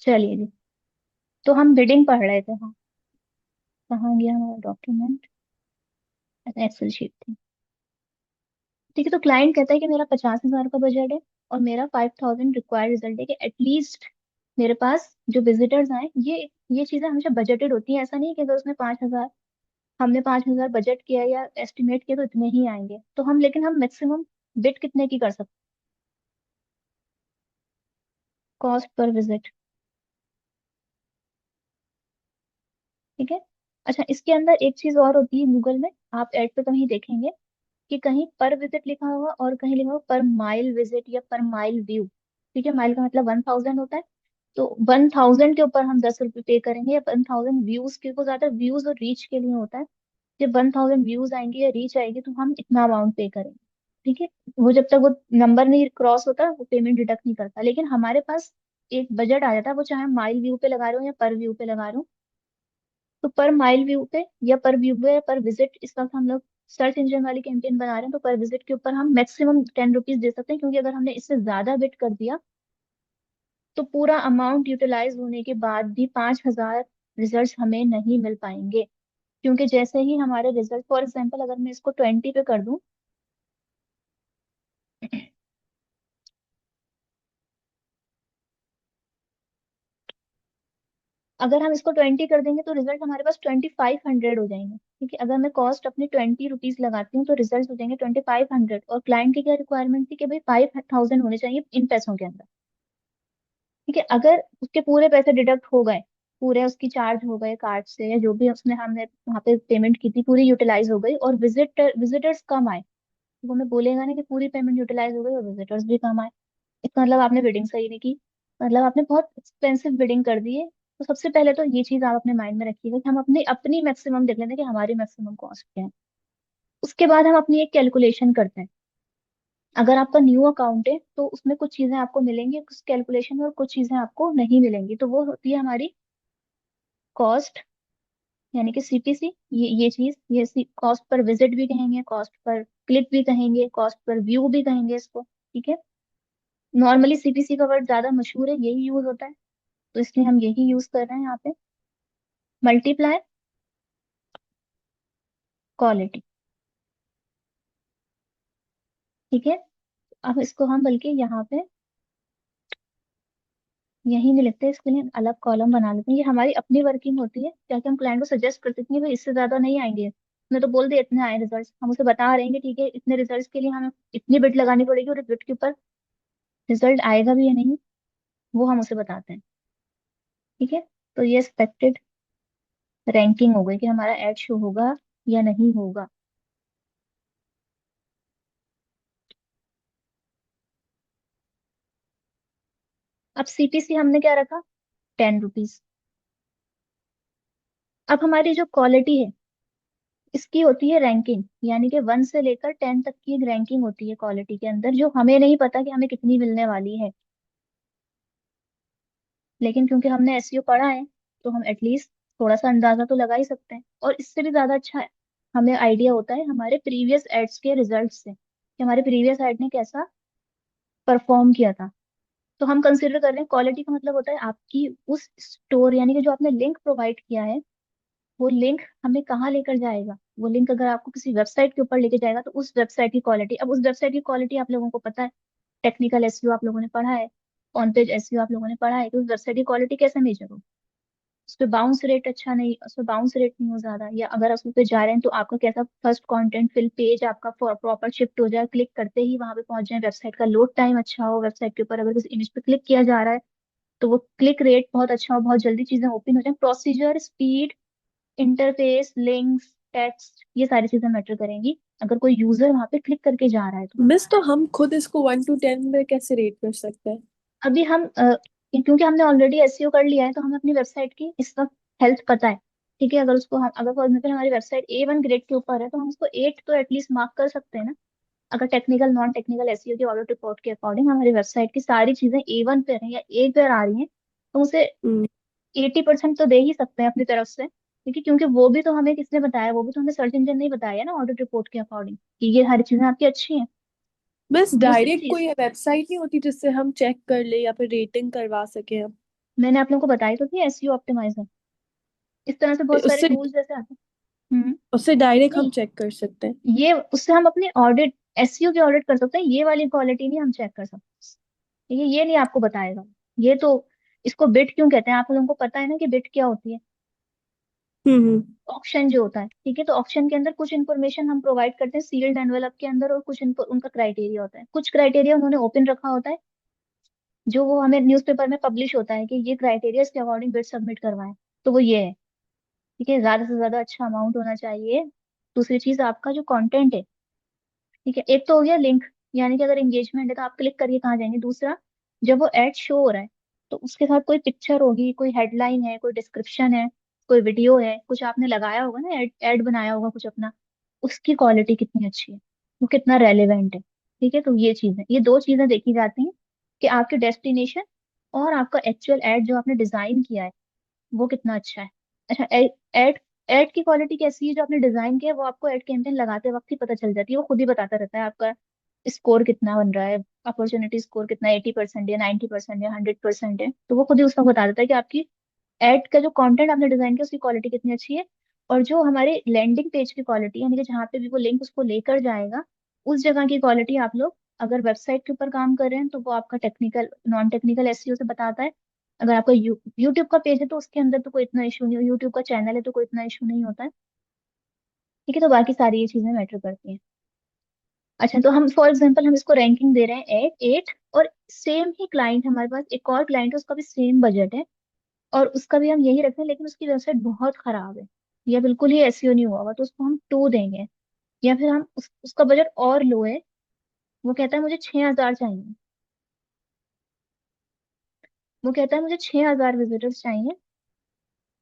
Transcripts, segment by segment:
चलिए जी। तो हम बिडिंग पढ़ रहे थे, हाँ। कहाँ गया हमारा डॉक्यूमेंट? एक्सेल शीट थी। ठीक है, तो क्लाइंट कहता है कि मेरा 50,000 का बजट है और मेरा 5,000 रिक्वायर्ड रिजल्ट है, कि एटलीस्ट मेरे पास जो विजिटर्स आए, ये चीजें हमेशा बजटेड होती हैं। ऐसा नहीं है कि अगर उसने 5,000, हमने 5,000 बजट किया या एस्टिमेट किया तो इतने ही आएंगे। तो हम, लेकिन हम मैक्सिमम बिड कितने की कर सकते? Cost per visit. ठीक है। अच्छा, इसके अंदर एक चीज और होती है गूगल में, आप ऐड पे कहीं देखेंगे कि कहीं पर विजिट लिखा होगा और कहीं लिखा होगा पर माइल विजिट या पर माइल व्यू। ठीक है, माइल का मतलब 1,000 होता है। तो 1,000 के ऊपर हम 10 रुपये पे करेंगे, या 1,000 व्यूज के, को ज्यादा व्यूज और रीच के लिए होता है। जब 1,000 व्यूज आएंगे या रीच आएगी तो हम इतना अमाउंट पे करेंगे। ठीक है। वो जब तक वो नंबर नहीं क्रॉस होता वो पेमेंट डिडक्ट नहीं करता। लेकिन हमारे पास एक बजट आ जाता है, वो चाहे हम माइल व्यू पे लगा रहे हो या पर व्यू पे लगा रहे हो। तो पर माइल व्यू पे या पर व्यू पे या पर विजिट, इस वक्त हम लोग सर्च इंजन वाली कैंपेन बना रहे हैं, तो पर विजिट के ऊपर हम मैक्सिमम 10 रुपीज दे सकते हैं, क्योंकि अगर हमने इससे ज्यादा बिट कर दिया तो पूरा अमाउंट यूटिलाइज होने के बाद भी 5,000 रिजल्ट हमें नहीं मिल पाएंगे। क्योंकि जैसे ही हमारे रिजल्ट, फॉर एग्जाम्पल अगर मैं इसको 20 पे कर दूं, अगर हम इसको 20 कर देंगे तो रिजल्ट हमारे पास 2,500 हो जाएंगे। ठीक है, अगर मैं कॉस्ट अपनी 20 रुपीज लगाती हूँ तो रिजल्ट हो जाएंगे 2,500। और क्लाइंट की क्या रिक्वायरमेंट थी कि भाई 5,000 होने चाहिए इन पैसों के अंदर। ठीक है, अगर उसके पूरे पैसे डिडक्ट हो गए, पूरे उसकी चार्ज हो गए कार्ड से, या जो भी उसने, हमने वहां पे पेमेंट की थी पूरी यूटिलाइज हो गई, और विजिटर्स कम आए, तो वो हमें बोलेगा ना कि पूरी पेमेंट यूटिलाइज हो गई और विजिटर्स भी कम आए। इसका मतलब आपने बिडिंग सही नहीं की, मतलब आपने बहुत एक्सपेंसिव बिडिंग कर दी है। तो सबसे पहले तो ये चीज आप अपने माइंड में रखिएगा कि हम अपनी अपनी मैक्सिमम देख लेते हैं कि हमारी मैक्सिमम कॉस्ट क्या है। उसके बाद हम अपनी एक कैलकुलेशन करते हैं। अगर आपका न्यू अकाउंट है तो उसमें कुछ चीजें आपको मिलेंगी उस कैलकुलेशन में, और कुछ चीजें आपको नहीं मिलेंगी। तो वो होती है हमारी कॉस्ट, यानी कि सीपीसी। ये चीज, ये कॉस्ट पर विजिट भी कहेंगे, कॉस्ट पर क्लिक भी कहेंगे, कॉस्ट पर व्यू भी कहेंगे इसको। ठीक है। नॉर्मली सीपीसी का वर्ड ज्यादा मशहूर है, यही यूज होता है, तो इसलिए हम यही यूज कर रहे हैं यहाँ पे। Multiply quality. ठीक है। अब इसको हम बल्कि यहाँ पे यहीं नहीं लिखते, इसके लिए अलग कॉलम बना लेते हैं। ये हमारी अपनी वर्किंग होती है, क्या कि हम क्लाइंट को सजेस्ट करते हैं कि भाई इससे ज्यादा नहीं आएंगे। मैं तो बोल दिया इतने आए रिजल्ट, हम उसे बता रहे हैं कि ठीक है इतने रिजल्ट के लिए हमें इतनी बिट लगानी पड़ेगी, और बिट के ऊपर रिजल्ट आएगा भी या नहीं वो हम उसे बताते हैं। ठीक है। तो ये एक्सपेक्टेड रैंकिंग हो गई कि हमारा एड शो होगा या नहीं होगा। अब सीपीसी हमने क्या रखा? 10 रुपीज। अब हमारी जो क्वालिटी है इसकी होती है रैंकिंग, यानी कि 1 से लेकर 10 तक की एक रैंकिंग होती है क्वालिटी के अंदर, जो हमें नहीं पता कि हमें कितनी मिलने वाली है। लेकिन क्योंकि हमने एसईओ पढ़ा है तो हम एटलीस्ट थोड़ा सा अंदाजा तो लगा ही सकते हैं। और इससे भी ज्यादा अच्छा है, हमें आइडिया होता है हमारे प्रीवियस एड्स के रिजल्ट से कि हमारे प्रीवियस एड ने कैसा परफॉर्म किया था। तो हम कंसिडर कर रहे हैं क्वालिटी का मतलब होता है आपकी उस स्टोर, यानी कि जो आपने लिंक प्रोवाइड किया है, वो लिंक हमें कहाँ लेकर जाएगा। वो लिंक अगर आपको किसी वेबसाइट के ऊपर लेके जाएगा तो उस वेबसाइट की क्वालिटी, अब उस वेबसाइट की क्वालिटी आप लोगों को पता है, टेक्निकल एसईओ आप लोगों ने पढ़ा है, ऑन पेज एसईओ आप लोगों ने पढ़ा है, तो उस वेबसाइट की क्वालिटी कैसे मेजर हो? उस पे बाउंस रेट अच्छा नहीं, उस पे बाउंस रेट नहीं हो ज्यादा, या अगर आप उस पे जा रहे हैं तो आपका कैसा फर्स्ट कंटेंट फिल पेज आपका प्रॉपर शिफ्ट हो जाए, क्लिक करते ही वहां पे पहुंच जाए, वेबसाइट का लोड टाइम अच्छा हो, वेबसाइट के ऊपर अगर किसी इमेज पे क्लिक किया जा रहा है तो वो क्लिक रेट बहुत अच्छा हो, बहुत जल्दी चीजें ओपन हो जाए, procedure, speed, interface, links, text, ये सारी चीजें मैटर करेंगी अगर कोई यूजर वहां पे क्लिक करके जा रहा है तो। मिस, तो हम खुद इसको 1 to 10 में कैसे रेट कर सकते हैं? अभी हम क्योंकि हमने ऑलरेडी एसईओ कर लिया है तो हमें अपनी वेबसाइट की इस वक्त हेल्थ पता है। ठीक है, अगर उसको हम, अगर फॉर एग्जाम्पल हमारी वेबसाइट A1 ग्रेड के ऊपर है तो हम उसको 8 तो एटलीस्ट मार्क कर सकते हैं ना। अगर टेक्निकल नॉन टेक्निकल एसईओ की ऑडिट रिपोर्ट के अकॉर्डिंग हमारी वेबसाइट की सारी चीजें A1 पे हैं या A पे आ रही हैं, तो उसे हम्म। 80% तो दे ही सकते हैं अपनी तरफ से। क्योंकि वो भी तो हमें किसने बताया, वो भी तो हमें सर्च इंजन नहीं बताया ना ऑडिट रिपोर्ट के अकॉर्डिंग कि ये हर चीजें आपकी अच्छी हैं। मिस, दूसरी डायरेक्ट चीज, कोई वेबसाइट नहीं होती जिससे हम चेक कर ले या फिर रेटिंग करवा सके हम? मैंने आप लोगों को बताई तो थी एसईओ ऑप्टिमाइजर। इस तरह से बहुत सारे उससे टूल्स जैसे आते हैं। उससे डायरेक्ट हम नहीं, चेक कर सकते हैं। ये उससे हम अपनी ऑडिट, एसईओ की ऑडिट कर सकते हैं, ये वाली क्वालिटी नहीं हम चेक कर सकते। ये नहीं आपको बताएगा। ये तो, इसको बिट क्यों कहते हैं, आप लोगों को पता है ना कि बिट क्या होती है? हम्म। ऑप्शन जो होता है, ठीक है, तो ऑप्शन के अंदर कुछ इन्फॉर्मेशन हम प्रोवाइड करते हैं सील्ड एनवेलप के अंदर, और कुछ उनका क्राइटेरिया होता है, कुछ क्राइटेरिया उन्होंने ओपन रखा होता है, जो वो हमें न्यूज़पेपर में पब्लिश होता है कि ये क्राइटेरिया, इसके अकॉर्डिंग बिड सबमिट करवाएं। तो वो ये है, ठीक है, ज्यादा से ज्यादा अच्छा अमाउंट होना चाहिए। दूसरी चीज आपका जो कंटेंट है, ठीक है, एक तो हो गया लिंक, यानी कि अगर एंगेजमेंट है तो आप क्लिक करके कहाँ जाएंगे। दूसरा, जब वो एड शो हो रहा है तो उसके साथ कोई पिक्चर होगी, कोई हेडलाइन है, कोई डिस्क्रिप्शन है, कोई वीडियो है, कुछ आपने लगाया होगा ना, एड बनाया होगा कुछ अपना, उसकी क्वालिटी कितनी अच्छी है, वो कितना रेलेवेंट है। ठीक है, तो ये चीजें, ये दो चीजें देखी जाती हैं कि आपके डेस्टिनेशन और आपका एक्चुअल एड जो आपने डिजाइन किया है वो कितना अच्छा है। अच्छा, एड एड की क्वालिटी कैसी है जो आपने डिजाइन किया है, वो आपको एड कैंपेन लगाते वक्त ही पता चल जाती है, वो खुद ही बताता रहता है आपका स्कोर कितना बन रहा है, अपॉर्चुनिटी स्कोर कितना, 80% या 90% या 100% है, तो वो खुद ही उसका बता देता है कि आपकी एड का जो कंटेंट आपने डिजाइन किया उसकी क्वालिटी कितनी अच्छी है। और जो हमारे लैंडिंग पेज की क्वालिटी, यानी कि जहाँ पे भी वो लिंक उसको लेकर जाएगा, उस जगह की क्वालिटी आप लोग अगर वेबसाइट के ऊपर काम कर रहे हैं तो वो आपका टेक्निकल नॉन टेक्निकल एसईओ से बताता है। अगर आपका यूट्यूब का पेज है तो उसके अंदर तो कोई इतना इशू नहीं हो, यूट्यूब का चैनल है तो कोई इतना इशू नहीं होता है। ठीक है, तो बाकी सारी ये चीजें मैटर करती हैं। अच्छा, तो हम फॉर एग्जांपल हम इसको रैंकिंग दे रहे हैं 8 8, और सेम ही क्लाइंट, हमारे पास एक और क्लाइंट है, उसका भी सेम बजट है, और उसका भी हम यही रखते हैं, लेकिन उसकी वेबसाइट बहुत खराब है या बिल्कुल ही एसईओ नहीं हुआ हुआ, तो उसको हम 2 देंगे। या फिर हम उसका बजट और लो है, वो कहता है मुझे 6,000 चाहिए, वो कहता है मुझे 6,000 विजिटर्स चाहिए,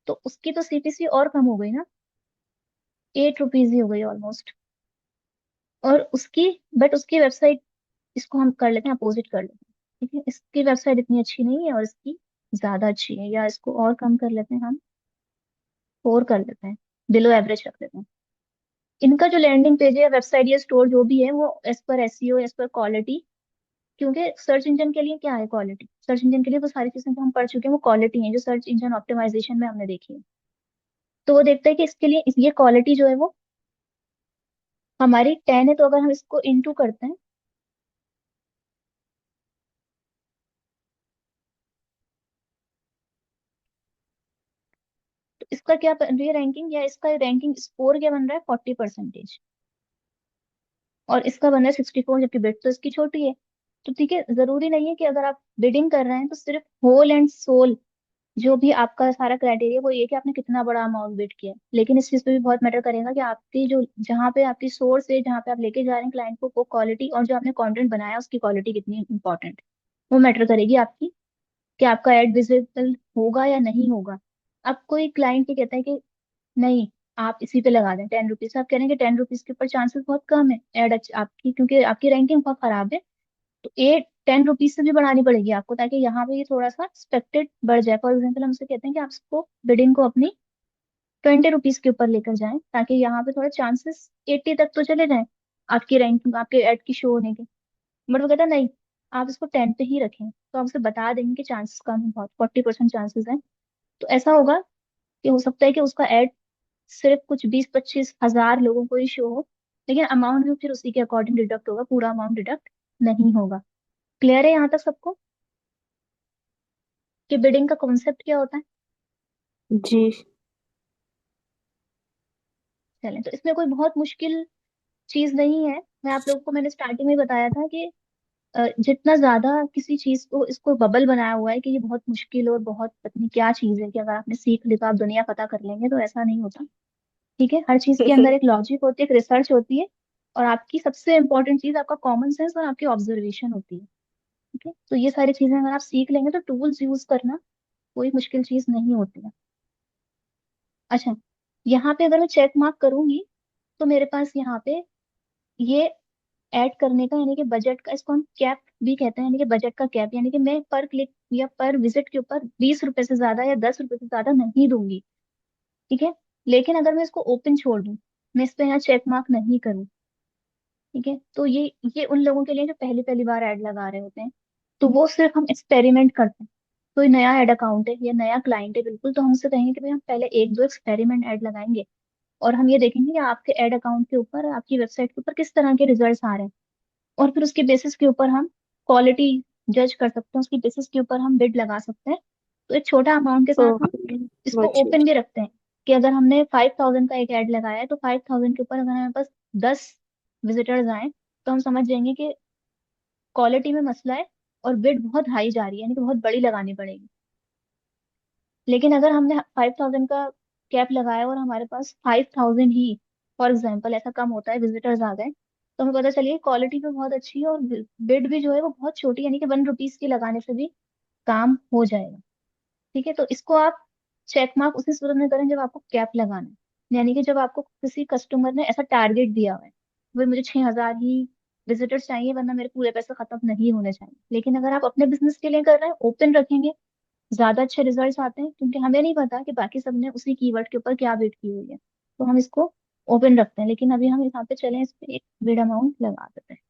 तो उसकी तो सीपीसी और कम हो गई ना, ₹8 ही हो गई ऑलमोस्ट। और उसकी, बट उसकी वेबसाइट, इसको हम कर लेते हैं अपोजिट कर लेते हैं, ठीक है, इसकी वेबसाइट इतनी अच्छी नहीं है और इसकी ज्यादा अच्छी है, या इसको और कम कर लेते हैं हम, 4 कर लेते हैं, बिलो एवरेज रख लेते हैं। इनका जो लैंडिंग पेज है या वेबसाइट या स्टोर जो भी है, वो as per SEO, as per quality, क्योंकि सर्च इंजन के लिए क्या है क्वालिटी, सर्च इंजन के लिए वो सारी चीजें जो हम पढ़ चुके हैं वो क्वालिटी है जो सर्च इंजन ऑप्टिमाइजेशन में हमने देखी है। तो वो देखता है कि इसके लिए ये क्वालिटी जो है वो हमारी 10 है, तो अगर हम इसको इंटू करते हैं, तो इसका क्या बन रही है रैंकिंग, या इसका रैंकिंग स्कोर क्या बन रहा है, 40%, और इसका बन रहा है 64, जबकि बिड तो इसकी छोटी है। तो ठीक है, जरूरी नहीं है कि अगर आप बिडिंग कर रहे हैं तो सिर्फ होल एंड सोल जो भी आपका सारा क्राइटेरिया वो ये कि आपने कितना बड़ा अमाउंट बिड किया है, लेकिन इस चीज पे भी बहुत मैटर करेगा कि आपकी जो, जहाँ पे आपकी सोर्स है, जहाँ पे आप लेके जा रहे हैं क्लाइंट को, वो क्वालिटी, और जो आपने कंटेंट बनाया उसकी क्वालिटी कितनी इंपॉर्टेंट, वो मैटर करेगी आपकी, कि आपका एड विजिबल होगा या नहीं होगा। अब कोई क्लाइंट ये कहता है कि नहीं, आप इसी पे लगा दें 10 रुपीज, आप कह रहे हैं कि 10 रुपीज के ऊपर चांसेस बहुत कम है एड आपकी, क्योंकि आपकी रैंकिंग बहुत खराब है, तो 10 रुपीज से भी बढ़ानी पड़ेगी आपको, ताकि यहाँ पे ये थोड़ा सा एक्सपेक्टेड बढ़ जाए। फॉर एग्जाम्पल हम उसे कहते हैं कि आप इसको बिडिंग को अपनी 20 रुपीज के ऊपर लेकर जाएं, ताकि यहाँ पे थोड़ा चांसेस 80 तक तो चले जाएं आपकी रैंकिंग, आपके एड की शो होने के। बट वो कहता है नहीं, आप इसको 10 पे ही रखें, तो आप उसे बता देंगे कि चांसेस कम है, बहुत 40% चांसेस है। तो ऐसा होगा कि हो सकता है कि उसका एड सिर्फ कुछ 20-25 हजार लोगों को ही शो हो, लेकिन अमाउंट भी फिर उसी के अकॉर्डिंग डिडक्ट होगा, पूरा अमाउंट डिडक्ट नहीं होगा। क्लियर है यहाँ तक सबको कि बिडिंग का कॉन्सेप्ट क्या होता है? जी। चलें, तो इसमें कोई बहुत मुश्किल चीज नहीं है। मैं आप लोगों को, मैंने स्टार्टिंग में बताया था कि जितना ज्यादा किसी चीज को, इसको बबल बनाया हुआ है कि ये बहुत मुश्किल और बहुत पता नहीं क्या चीज है, कि अगर आपने सीख ली तो आप दुनिया पता कर लेंगे, तो ऐसा नहीं होता। ठीक है, हर चीज के अंदर एक लॉजिक होती है, एक रिसर्च होती है, और आपकी सबसे इंपॉर्टेंट चीज आपका कॉमन सेंस और आपकी ऑब्जर्वेशन होती है। ठीक है, तो ये सारी चीजें अगर आप सीख लेंगे तो टूल्स यूज करना कोई मुश्किल चीज नहीं होती है। अच्छा, यहाँ पे अगर मैं चेक मार्क करूंगी तो मेरे पास यहाँ पे ये ऐड करने का, यानी कि बजट का, इसको हम कैप भी कहते हैं, यानी कि बजट का कैप, यानी कि मैं पर क्लिक या पर विजिट के ऊपर 20 रुपए से ज्यादा या 10 रुपए से ज्यादा नहीं दूंगी। ठीक है, लेकिन अगर मैं इसको ओपन छोड़ दूं, मैं इस पे यहाँ चेक मार्क नहीं करूँ, ठीक है, तो ये उन लोगों के लिए जो पहली पहली बार ऐड लगा रहे होते हैं, तो वो सिर्फ हम एक्सपेरिमेंट करते हैं। कोई नया ऐड अकाउंट है या नया क्लाइंट है बिल्कुल, तो हम उससे कहेंगे कि भाई हम पहले एक दो एक्सपेरिमेंट ऐड लगाएंगे, और हम ये देखेंगे कि आपके ऐड अकाउंट के ऊपर, आपकी वेबसाइट के ऊपर किस तरह के रिजल्ट्स आ रहे हैं, और फिर उसके बेसिस के ऊपर हम क्वालिटी जज कर सकते हैं, उसकी बेसिस के ऊपर हम बिड लगा सकते हैं। तो एक छोटा अमाउंट के साथ हम ओके। इसको बहुत ओपन ठीक। भी रखते हैं, कि अगर हमने 5,000 का एक ऐड लगाया है, तो 5,000 के ऊपर अगर हमारे पास 10 विजिटर्स आए, तो हम समझ जाएंगे कि क्वालिटी में मसला है, और बिड बहुत हाई जा रही है, यानी कि बहुत बड़ी लगानी पड़ेगी। लेकिन अगर हमने 5,000 का कैप लगाया और हमारे पास 5,000 ही, फॉर एग्जाम्पल ऐसा कम होता है, विजिटर्स आ गए, तो हमें पता चलिए क्वालिटी भी बहुत अच्छी है, और बिड भी जो है वो बहुत छोटी, यानी कि 1 रुपीज की लगाने से भी काम हो जाएगा। ठीक है, तो इसको आप चेक मार्क उसी सूरत में करें जब आपको कैप लगाना है, यानी कि जब आपको किसी कस्टमर ने ऐसा टारगेट दिया हुआ है, भाई मुझे 6,000 ही विजिटर्स चाहिए, वरना मेरे पूरे पैसे खत्म नहीं होने चाहिए। लेकिन अगर आप अपने बिजनेस के लिए कर रहे हैं, ओपन रखेंगे, ज्यादा अच्छे रिजल्ट्स आते हैं, क्योंकि हमें नहीं पता कि बाकी सबने उसी कीवर्ड के ऊपर क्या बिड की हुई है, तो हम इसको ओपन रखते हैं। लेकिन अभी हम यहाँ पे चले, इस पे एक बिड अमाउंट लगा देते हैं।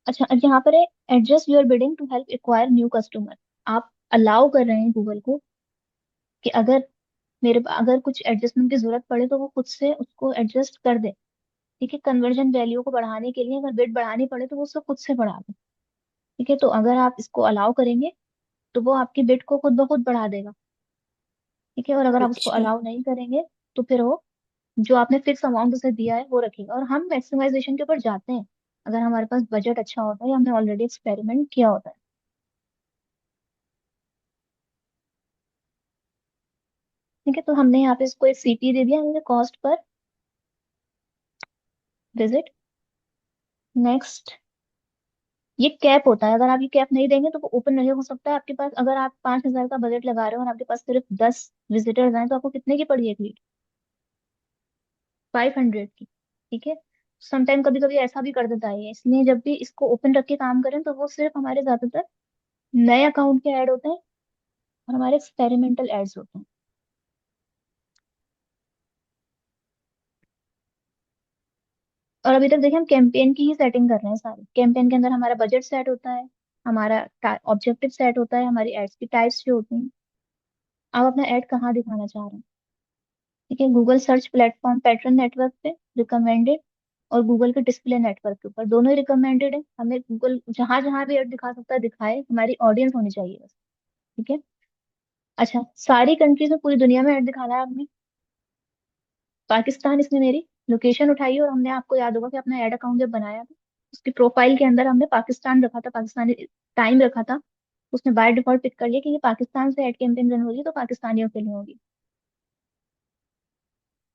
अच्छा, अब यहाँ पर है adjust your bidding to help acquire new customer. आप अलाउ कर रहे हैं गूगल को कि अगर अगर कुछ एडजस्टमेंट की जरूरत पड़े तो वो खुद से उसको एडजस्ट कर दे। ठीक है, कन्वर्जन वैल्यू को बढ़ाने के लिए अगर बिड बढ़ानी पड़े तो वो उसको खुद से बढ़ा दे। ठीक है, तो अगर आप इसको अलाउ करेंगे तो वो आपकी बिड को खुद ब खुद बढ़ा देगा। ठीक है, और अगर आप उसको अच्छा। अलाउ नहीं करेंगे तो फिर वो जो आपने फिक्स अमाउंट उसे दिया है वो रखेगा। और हम मैक्सिमाइजेशन के ऊपर जाते हैं अगर हमारे पास बजट अच्छा होता है या हमने ऑलरेडी एक्सपेरिमेंट किया होता है। ठीक है, तो हमने यहाँ पे इसको एक सीपी दे दिया, हमने कॉस्ट पर विजिट। नेक्स्ट, ये कैप होता है, अगर आप ये कैप नहीं देंगे तो वो ओपन नहीं हो सकता है आपके पास। अगर आप 5,000 का बजट लगा रहे हो और आपके पास सिर्फ 10 विजिटर्स आए, तो आपको कितने की पड़ी एक लीड? 500 की। ठीक है, समटाइम कभी कभी ऐसा भी कर देता है ये, इसलिए जब भी इसको ओपन रख के काम करें तो वो सिर्फ हमारे ज्यादातर नए अकाउंट के ऐड होते हैं और हमारे एक्सपेरिमेंटल एड्स होते हैं। और अभी तक देखिए हम कैंपेन की ही सेटिंग कर रहे हैं सारी। कैंपेन के अंदर हमारा बजट सेट होता है, हमारा ऑब्जेक्टिव सेट होता है, हमारी एड्स की टाइप्स जो होती हैं, आप अपना ऐड कहाँ दिखाना चाह रहे हैं। ठीक है, Google search platform pattern network पे रिकमेंडेड, और गूगल के डिस्प्ले नेटवर्क के ऊपर, दोनों ही रिकमेंडेड है। हमें गूगल जहां जहां भी ऐड दिखा सकता है दिखाए, हमारी ऑडियंस होनी चाहिए बस। ठीक है, अच्छा, सारी कंट्रीज में, पूरी दुनिया में ऐड दिखाना है आपने। पाकिस्तान, इसने मेरी लोकेशन उठाई, और हमने, आपको याद होगा कि अपना ऐड अकाउंट जब बनाया था उसकी प्रोफाइल के अंदर हमने पाकिस्तान रखा था, पाकिस्तानी टाइम रखा था। उसने बाय डिफॉल्ट पिक कर लिया कि ये पाकिस्तान से ऐड कैंपेन रन हो रही है, तो पाकिस्तानियों के लिए होगी।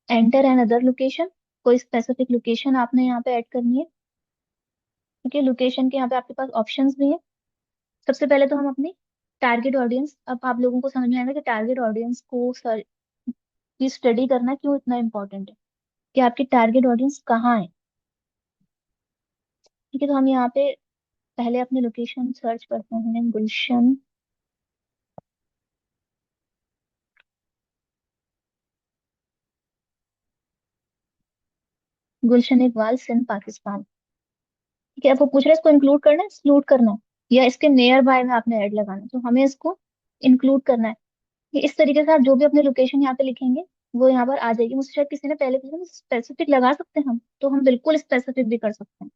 एंटर एन अदर लोकेशन, कोई स्पेसिफिक लोकेशन आपने यहाँ पे ऐड करनी है। ठीक है, लोकेशन के यहाँ पे आपके पास ऑप्शंस भी है। सबसे पहले तो हम अपनी टारगेट ऑडियंस, अब आप लोगों को समझ में आएगा कि टारगेट ऑडियंस को की स्टडी करना क्यों इतना इंपॉर्टेंट है, कि आपकी टारगेट ऑडियंस कहाँ है। ठीक है, तो हम यहाँ पे पहले अपनी लोकेशन सर्च करते हैं, गुलशन, गुलशन इकबाल, सिंध, पाकिस्तान। ठीक है, आपको पूछ रहे हैं इसको इंक्लूड करना है, एक्सक्लूड करना है, या इसके नियर बाय में आपने ऐड लगाना है, तो हमें इसको इंक्लूड करना है। ये इस तरीके से आप जो भी अपनी लोकेशन यहाँ पे लिखेंगे वो यहाँ पर आ जाएगी। मुझसे शायद किसी ने पहले पूछा स्पेसिफिक लगा सकते हैं हम, तो हम बिल्कुल स्पेसिफिक भी कर सकते हैं।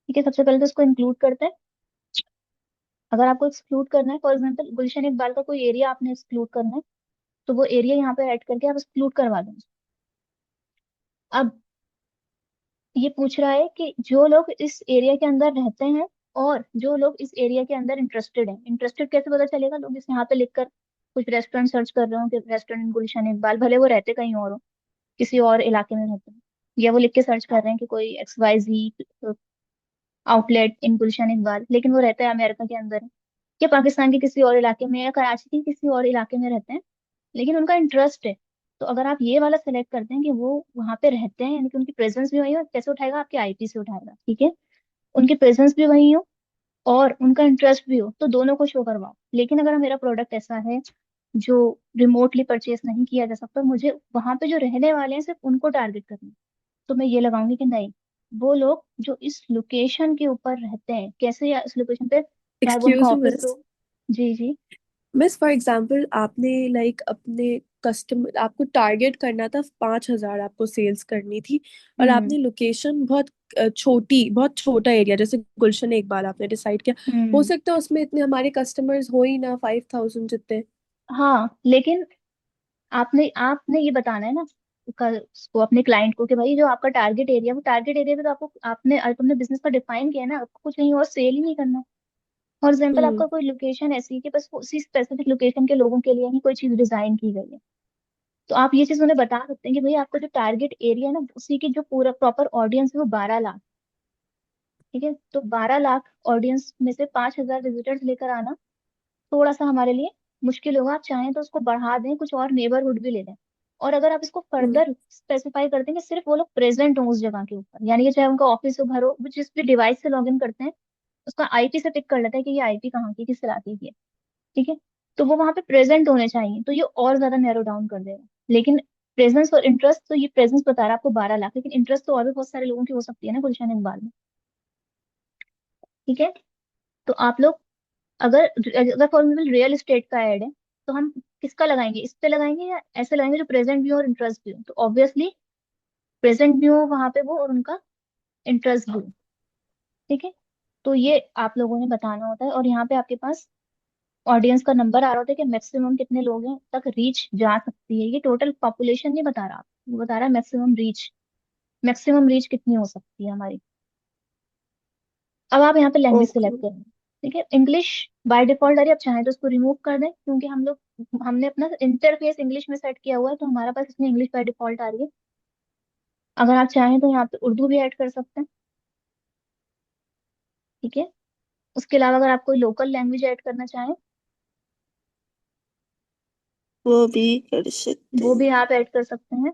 ठीक है, सबसे पहले तो इसको इंक्लूड करते हैं। अगर आपको एक्सक्लूड करना है, फॉर एग्जाम्पल गुलशन इकबाल का कोई एरिया आपने एक्सक्लूड करना है, तो वो एरिया यहाँ पे ऐड करके आप एक्सक्लूड करवा दें। अब ये पूछ रहा है कि जो लोग इस एरिया के अंदर रहते हैं और जो लोग इस एरिया के अंदर इंटरेस्टेड हैं, इंटरेस्टेड कैसे पता चलेगा? लोग इस यहाँ पे लिखकर कुछ रेस्टोरेंट सर्च कर रहे हो कि रेस्टोरेंट गुलशन इकबाल, भले वो रहते कहीं और हो, किसी और इलाके में रहते हैं, या वो लिख के सर्च कर रहे हैं कि कोई XYZ आउटलेट इन गुलशन इकबाल, लेकिन वो रहता है अमेरिका के अंदर है, या पाकिस्तान के किसी और इलाके में, या कराची के किसी और इलाके में रहते हैं, लेकिन उनका इंटरेस्ट है। तो अगर आप ये वाला सेलेक्ट करते हैं कि वो वहां पे रहते हैं, यानी कि उनकी प्रेजेंस भी वही हो, कैसे उठाएगा? आपके आईपी से उठाएगा। ठीक है, उनकी प्रेजेंस भी वही हो और उनका इंटरेस्ट भी हो, तो दोनों को शो करवाओ। लेकिन अगर मेरा प्रोडक्ट ऐसा है जो रिमोटली परचेज नहीं किया जा सकता, मुझे वहां पे जो रहने वाले हैं सिर्फ उनको टारगेट करना है, तो मैं ये लगाऊंगी कि नहीं, वो लोग जो इस लोकेशन के ऊपर रहते हैं, कैसे, या इस लोकेशन पे चाहे वो उनका एक्सक्यूज मी ऑफिस मिस। हो। जी जी। मिस फॉर एग्जाम्पल आपने लाइक अपने कस्टमर, आपको टारगेट करना था 5,000 आपको सेल्स करनी थी, और हम्म आपने लोकेशन बहुत छोटी, बहुत छोटा एरिया जैसे गुलशन इकबाल आपने डिसाइड किया। हो हम्म। सकता है उसमें इतने हमारे कस्टमर्स हो ही ना 5,000 जितने। हाँ लेकिन आपने आपने ये बताना है ना उसको, अपने क्लाइंट को, कि भाई जो आपका टारगेट एरिया, वो टारगेट एरिया में तो आपको आपने अपने बिजनेस का डिफाइन किया है ना, आपको कुछ नहीं और सेल ही नहीं करना। फॉर एग्जाम्पल हम्म। आपका कोई लोकेशन ऐसी है कि बस वो उसी स्पेसिफिक लोकेशन के लोगों के लिए ही कोई चीज डिजाइन की गई है, तो आप ये चीज उन्हें बता सकते हैं कि भाई आपका जो टारगेट एरिया है ना, उसी की जो पूरा प्रॉपर ऑडियंस है वो 12 लाख। ठीक है, तो 12 लाख ऑडियंस में से 5,000 विजिटर्स लेकर आना थोड़ा सा हमारे लिए मुश्किल होगा। आप चाहें तो उसको बढ़ा दें, कुछ और नेबरहुड भी ले लें। और अगर आप इसको हम्म। फर्दर स्पेसिफाई कर दें कि सिर्फ वो लोग प्रेजेंट हो उस जगह के ऊपर, यानी कि चाहे उनका ऑफिस हो, घर हो, वो जिस भी डिवाइस से लॉग इन करते हैं उसका आईपी से पिक कर लेता है कि ये आईपी कहाँ की, किस इलाके की है। ठीक है, तो वो वहां पे प्रेजेंट होने चाहिए, तो ये और ज्यादा नैरो डाउन कर देगा। लेकिन प्रेजेंस और इंटरेस्ट, तो ये प्रेजेंस बता रहा है आपको 12 लाख, लेकिन इंटरेस्ट तो और भी बहुत सारे लोगों की हो सकती है ना गुलशन इकबाल में। ठीक है, तो आप लोग अगर अगर फॉर एग्जाम्पल रियल एस्टेट का ऐड है, तो हम किसका लगाएंगे, इस पे लगाएंगे या ऐसे लगाएंगे जो प्रेजेंट भी हो और इंटरेस्ट भी हो? तो ऑब्वियसली प्रेजेंट भी हो वहां पे वो, और उनका इंटरेस्ट भी हो। ठीक है, तो ये आप लोगों ने बताना होता है। और यहाँ पे आपके पास ऑडियंस का नंबर आ रहा होता है कि मैक्सिमम कितने लोग हैं तक रीच जा सकती है। ये टोटल पॉपुलेशन नहीं बता रहा, वो बता रहा है मैक्सिमम रीच। मैक्सिमम रीच कितनी हो सकती है हमारी। अब आप यहाँ पे लैंग्वेज ओके। सिलेक्ट करेंगे। ठीक है, इंग्लिश बाय डिफॉल्ट आ रही है, आप चाहें तो उसको रिमूव कर दें, क्योंकि हमने अपना इंटरफेस इंग्लिश में सेट किया हुआ है, तो हमारे पास इसमें इंग्लिश बाय डिफॉल्ट आ रही है। अगर आप चाहें तो यहाँ पे उर्दू भी ऐड कर सकते हैं। ठीक है, उसके अलावा अगर आप कोई लोकल लैंग्वेज ऐड करना चाहें, वो भी कर सकते वो भी हैं। आप ऐड कर सकते हैं।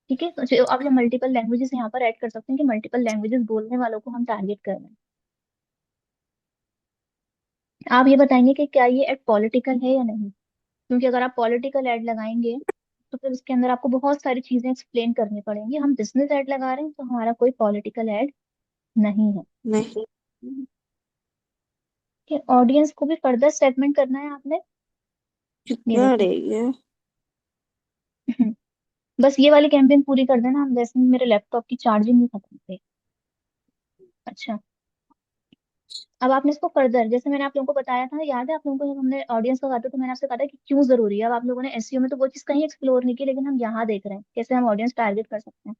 ठीक है, तो आप ये मल्टीपल लैंग्वेजेस यहाँ पर ऐड कर सकते हैं कि मल्टीपल लैंग्वेजेस बोलने वालों को हम टारगेट कर रहे हैं। आप ये बताएंगे कि क्या ये ऐड पॉलिटिकल है या नहीं, क्योंकि अगर आप पॉलिटिकल ऐड लगाएंगे तो फिर उसके अंदर आपको बहुत सारी चीजें एक्सप्लेन करनी पड़ेंगी। हम बिजनेस ऐड लगा रहे हैं तो हमारा कोई पॉलिटिकल ऐड नहीं है। नहीं। कि ऑडियंस को भी फर्दर सेगमेंट करना है आपने। ये कितना देखिए रहेगा? बस ये वाली कैंपेन पूरी कर देना, हम वैसे भी मेरे लैपटॉप की चार्जिंग नहीं खत्म थी। अच्छा, अब आपने इसको फर्दर, जैसे मैंने आप लोगों को बताया था, याद है आप लोगों को, जब हमने ऑडियंस का कहा था तो मैंने आपसे कहा था कि क्यों जरूरी है। अब आप लोगों ने एसईओ में तो वो चीज कहीं एक्सप्लोर नहीं की, लेकिन हम यहाँ देख रहे हैं कैसे हम ऑडियंस टारगेट कर सकते हैं।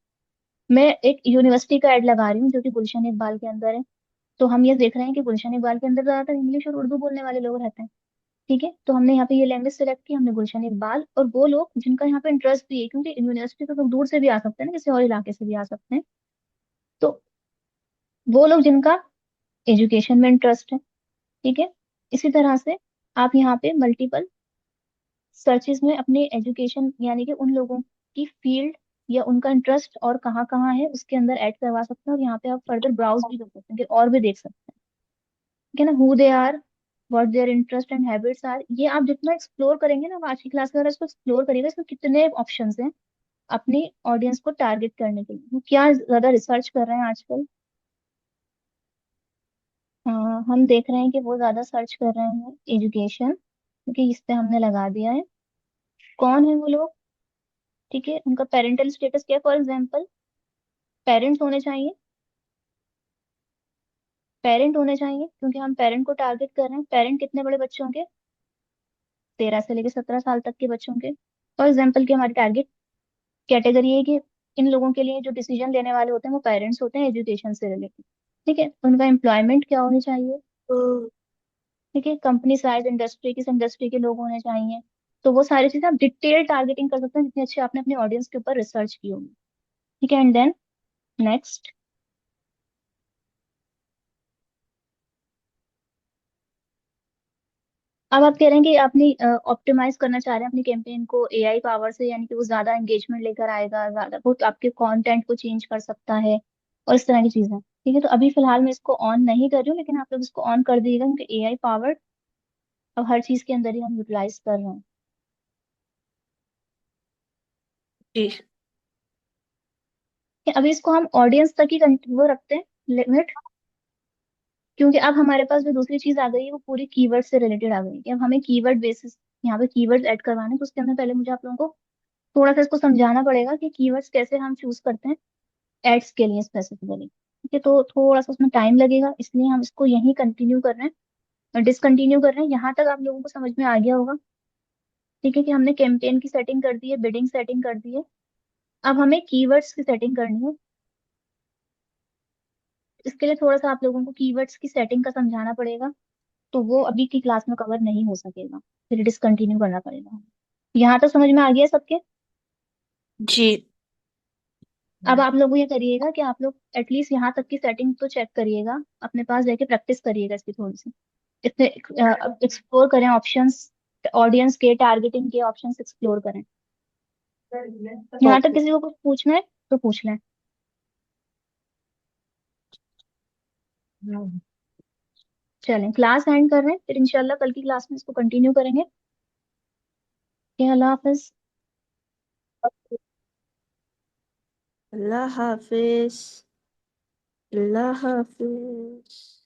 मैं एक यूनिवर्सिटी का ऐड लगा रही हूँ जो कि गुलशन इकबाल के अंदर है। तो हम ये देख रहे हैं कि गुलशन इकबाल के अंदर ज्यादातर इंग्लिश और उर्दू बोलने वाले लोग रहते हैं। ठीक है, तो हमने यहाँ पे ये लैंग्वेज सेलेक्ट की, हमने गुलशन इकबाल, और वो लोग जिनका यहाँ पे इंटरेस्ट भी है, क्योंकि यूनिवर्सिटी तो लोग दूर से भी आ सकते हैं ना, किसी और इलाके से भी आ सकते हैं। तो वो लोग जिनका एजुकेशन में इंटरेस्ट है। ठीक है, इसी तरह से आप यहाँ पे मल्टीपल सर्चेस में अपने एजुकेशन, यानी कि उन लोगों की फील्ड या उनका इंटरेस्ट और कहाँ कहाँ है उसके अंदर ऐड करवा सकते हैं, और यहाँ पे आप फर्दर ब्राउज भी कर सकते हैं कि और भी देख सकते हैं। ठीक है ना, who they are, what their interest and habits are, ये आप जितना एक्सप्लोर करेंगे ना, आज की क्लास में अगर इसको एक्सप्लोर करेंगे, इसमें कितने ऑप्शंस हैं अपनी ऑडियंस को टारगेट करने के लिए। वो क्या ज्यादा रिसर्च कर रहे हैं आजकल। हम देख रहे हैं कि वो ज्यादा सर्च कर रहे हैं एजुकेशन, क्योंकि इस पे हमने लगा दिया है। कौन है वो लोग? ठीक है, उनका पेरेंटल स्टेटस क्या है, फॉर एग्जाम्पल पेरेंट्स होने चाहिए। पेरेंट होने चाहिए क्योंकि हम पेरेंट को टारगेट कर रहे हैं। पेरेंट कितने बड़े बच्चों के, 13 से लेकर 17 साल तक के बच्चों के। फॉर एग्जाम्पल की हमारी टारगेट कैटेगरी है कि इन लोगों के लिए जो डिसीजन लेने वाले होते हैं वो पेरेंट्स होते हैं एजुकेशन से रिलेटेड। ठीक है, उनका एम्प्लॉयमेंट क्या होनी चाहिए। ठीक है, कंपनी साइज, इंडस्ट्री, किस इंडस्ट्री के लोग होने चाहिए। तो वो सारी चीजें आप डिटेल टारगेटिंग कर सकते हैं जितनी अच्छी आपने अपने ऑडियंस के ऊपर रिसर्च की होगी। ठीक है, एंड देन नेक्स्ट। अब आप कह रहे हैं कि आपने ऑप्टिमाइज करना चाह रहे हैं अपनी कैंपेन को एआई पावर से, यानी कि वो ज्यादा एंगेजमेंट लेकर आएगा, ज्यादा वो आपके कंटेंट को चेंज कर सकता है और इस तरह की चीजें। ठीक है, तो अभी फिलहाल मैं इसको ऑन नहीं कर रही हूँ, लेकिन आप लोग इसको ऑन कर दीजिएगा क्योंकि एआई पावर्ड अब हर चीज के अंदर ही हम यूटिलाइज कर रहे हैं। जी। कि अभी इसको हम ऑडियंस तक ही वो रखते हैं लिमिट, क्योंकि अब हमारे पास जो दूसरी चीज आ गई है वो पूरी कीवर्ड से रिलेटेड आ गई है कि अब हमें कीवर्ड बेसिस यहाँ पे कीवर्ड्स ऐड करवाने हैं, तो उसके अंदर पहले मुझे आप लोगों को थोड़ा सा इसको समझाना पड़ेगा कि कीवर्ड्स कैसे हम चूज करते हैं एड्स के लिए स्पेसिफिकली। ठीक है, तो थोड़ा सा उसमें टाइम लगेगा, इसलिए हम इसको यहीं कंटिन्यू कर रहे हैं, डिसकंटिन्यू कर रहे हैं। यहाँ तक आप लोगों को समझ में आ गया होगा। ठीक है, कि हमने कैंपेन की सेटिंग कर दी है, बिडिंग सेटिंग कर दी है, अब हमें कीवर्ड्स की सेटिंग करनी है। इसके लिए थोड़ा सा आप लोगों को कीवर्ड्स की सेटिंग का समझाना पड़ेगा, तो वो अभी की क्लास में कवर नहीं हो सकेगा, फिर डिसकंटिन्यू करना पड़ेगा। यहाँ तक समझ में आ गया सबके? जी। अब आप लोग ये करिएगा कि आप लोग एटलीस्ट यहाँ तक की सेटिंग तो चेक करिएगा, अपने पास जाके प्रैक्टिस करिएगा इसकी थोड़ी सी, इसमें एक्सप्लोर करें ऑप्शंस, ऑडियंस के टारगेटिंग के ऑप्शंस एक्सप्लोर करें। यहाँ तक ओके। किसी को कुछ पूछना है तो पूछ लें। चलें, क्लास एंड कर रहे हैं, फिर इंशाल्लाह कल की क्लास में इसको कंटिन्यू करेंगे। ओके, अल्लाह हाफिज। अल्लाह हाफिज। अल्लाह हाफिज।